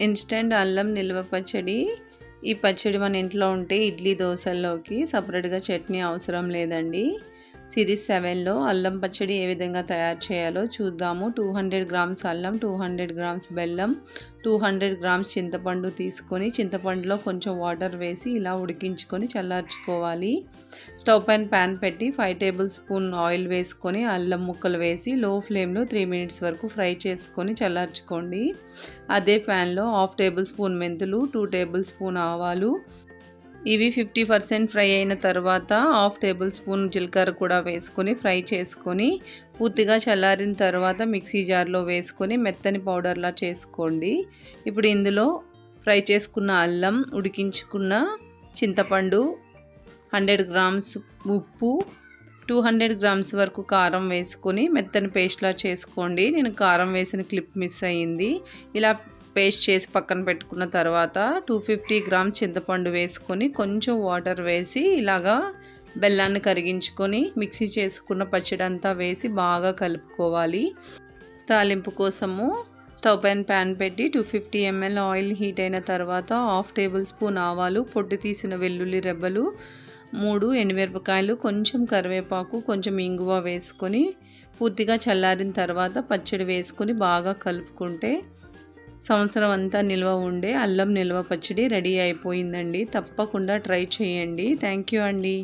Instant అల్లం నిల్వ పచ్చడి. ఈ పచ్చడి మన ఇంట్లో ఉంటే ఇడ్లీ దోశల్లోకి సపరేట్గా చట్నీ అవసరం లేదండి. సిరీస్ 7లో అల్లం పచ్చడి ఏ విధంగా తయారు చేయాలో చూద్దాము. 200 గ్రామ్స్ అల్లం, 200 గ్రామ్స్ బెల్లం, 200 గ్రామ్స్ చింతపండు తీసుకొని చింతపండులో కొంచెం వాటర్ వేసి ఇలా ఉడికించుకొని చల్లార్చుకోవాలి. స్టవ్ పైన ప్యాన్ పెట్టి 5 టేబుల్ స్పూన్ ఆయిల్ వేసుకొని అల్లం ముక్కలు వేసి లో ఫ్లేమ్లో 3 మినిట్స్ వరకు ఫ్రై చేసుకొని చల్లార్చుకోండి. అదే ప్యాన్లో 1/2 టేబుల్ స్పూన్ మెంతులు, 2 టేబుల్ స్పూన్ ఆవాలు, ఇవి 50% ఫ్రై అయిన తర్వాత 1/2 టేబుల్ స్పూన్ జీలకర్ర కూడా వేసుకొని ఫ్రై చేసుకొని పూర్తిగా చల్లారిన తర్వాత మిక్సీ జార్లో వేసుకొని మెత్తని పౌడర్లా చేసుకోండి. ఇప్పుడు ఇందులో ఫ్రై చేసుకున్న అల్లం, ఉడికించుకున్న చింతపండు, 100 గ్రామ్స్ ఉప్పు, 200 గ్రామ్స్ వరకు కారం వేసుకొని మెత్తని పేస్ట్లా చేసుకోండి. నేను కారం వేసిన క్లిప్ మిస్ అయ్యింది. ఇలా పేస్ట్ చేసి పక్కన పెట్టుకున్న తర్వాత 250 గ్రామ్స్ చింతపండు వేసుకొని కొంచెం వాటర్ వేసి ఇలాగా బెల్లాన్ని కరిగించుకొని మిక్సీ చేసుకున్న పచ్చడి అంతా వేసి బాగా కలుపుకోవాలి. తాలింపు కోసము స్టవ్ పైన ప్యాన్ పెట్టి 250 ml ఆయిల్ హీట్ అయిన తర్వాత 1/2 టేబుల్ స్పూన్ ఆవాలు, పొట్టు తీసిన వెల్లుల్లి రెబ్బలు, 3 ఎండుమిరపకాయలు, కొంచెం కరివేపాకు, కొంచెం ఇంగువ వేసుకొని పూర్తిగా చల్లారిన తర్వాత పచ్చడి వేసుకొని బాగా కలుపుకుంటే సంవత్సరం అంతా నిల్వ ఉండే అల్లం నిల్వ పచ్చడి రెడీ అయిపోయిందండి. తప్పకుండా ట్రై చేయండి. థ్యాంక్ యూ అండి.